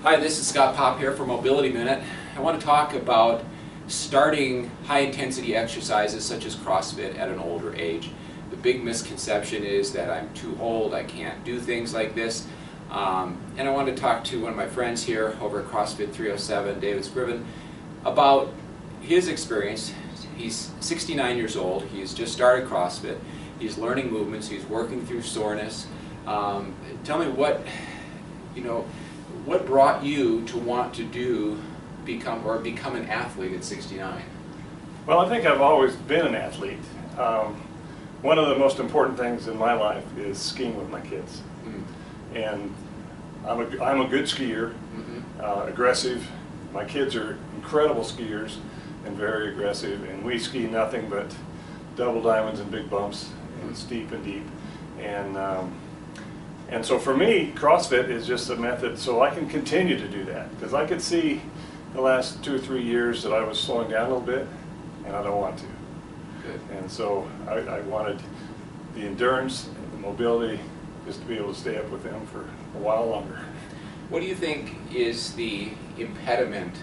Hi, this is Scott Pop here for Mobility Minute. I want to talk about starting high-intensity exercises such as CrossFit at an older age. The big misconception is that I'm too old, I can't do things like this. And I want to talk to one of my friends here over at CrossFit 307, David Scriven, about his experience. He's 69 years old, he's just started CrossFit, he's learning movements, he's working through soreness. Tell me what brought you to want to become an athlete at 69? Well, I think I've always been an athlete. One of the most important things in my life is skiing with my kids. And I'm a good skier, aggressive. My kids are incredible skiers and very aggressive, and we ski nothing but double diamonds and big bumps and steep and deep. And so for me, CrossFit is just a method so I can continue to do that, because I could see the last 2 or 3 years that I was slowing down a little bit, and I don't want to. Good. And so I wanted the endurance and the mobility just to be able to stay up with them for a while longer. What do you think is the impediment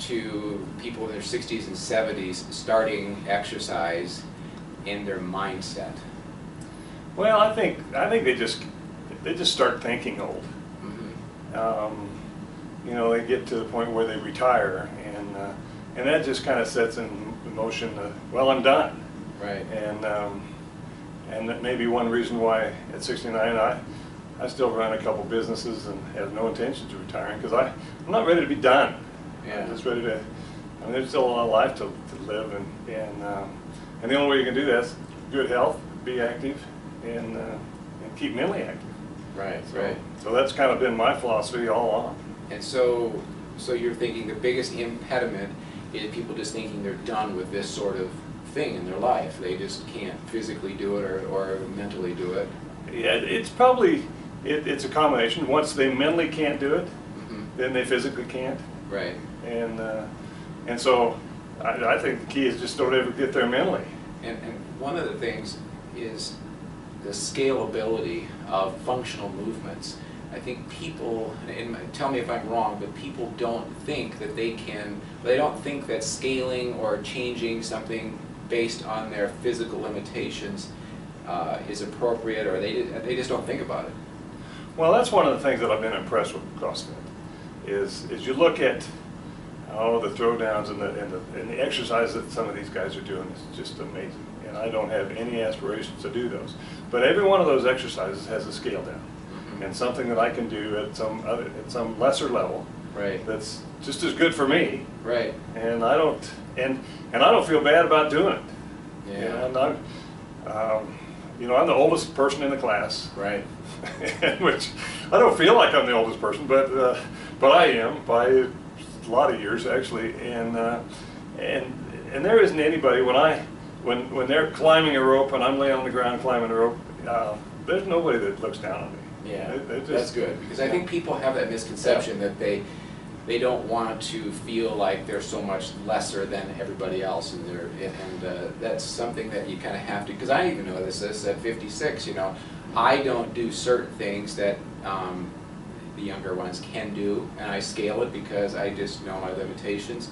to people in their 60s and 70s starting exercise in their mindset? Well, I think they just start thinking old. They get to the point where they retire, and that just kind of sets in motion, well, I'm done. Right. And that may be one reason why at 69 I still run a couple businesses and have no intention of retiring, because I'm not ready to be done. Yeah. I'm just ready to, there's still a lot of life to live, and the only way you can do that is good health, be active, and keep mentally active. Right, right. So that's kind of been my philosophy all along. And so you're thinking the biggest impediment is people just thinking they're done with this sort of thing in their life. They just can't physically do it or mentally do it. Yeah, it's probably, it's a combination. Once they mentally can't do it, then they physically can't. Right. And so I think the key is just don't ever get there mentally. And one of the things is the scalability of functional movements. I think people, and tell me if I'm wrong, but people don't think that they don't think that scaling or changing something based on their physical limitations is appropriate, or they just don't think about it. Well, that's one of the things that I've been impressed with CrossFit, is you look at the throwdowns and the exercise that some of these guys are doing is just amazing. And I don't have any aspirations to do those. But every one of those exercises has a scale down. And something that I can do at some lesser level, right, that's just as good for me, right, and I don't feel bad about doing it. Yeah. And I'm the oldest person in the class, right, which I don't feel like I'm the oldest person, but I am by a lot of years actually, and there isn't anybody when they're climbing a rope and I'm laying on the ground climbing a rope, there's nobody that looks down on me. Yeah, that's good, because I think people have that misconception that they don't want to feel like they're so much lesser than everybody else, and that's something that you kind of have to, because I even notice this at 56, I don't do certain things that the younger ones can do, and I scale it because I just know my limitations,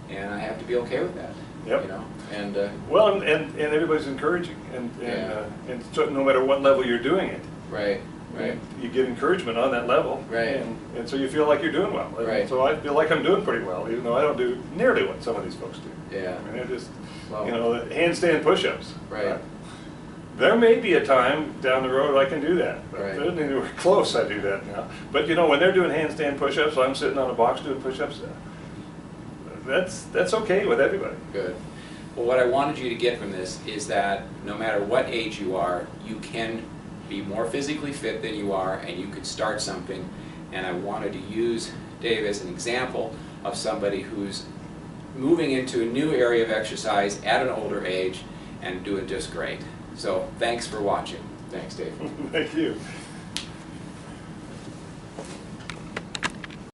and I have to be okay with that. Yep. And well, and everybody's encouraging, and so no matter what level you're doing it, right. Right. You get encouragement on that level, right, and so you feel like you're doing well. Right. So I feel like I'm doing pretty well, even though I don't do nearly what some of these folks do. Yeah. I mean, they're just, handstand push-ups. Right. There may be a time down the road I can do that, but right, there's anywhere close I do that now. But when they're doing handstand push-ups, I'm sitting on a box doing push-ups. That's okay with everybody. Good. Well, what I wanted you to get from this is that no matter what age you are, you can be more physically fit than you are, and you could start something. And I wanted to use Dave as an example of somebody who's moving into a new area of exercise at an older age and doing just great. So thanks for watching. Thanks, Dave. Thank you.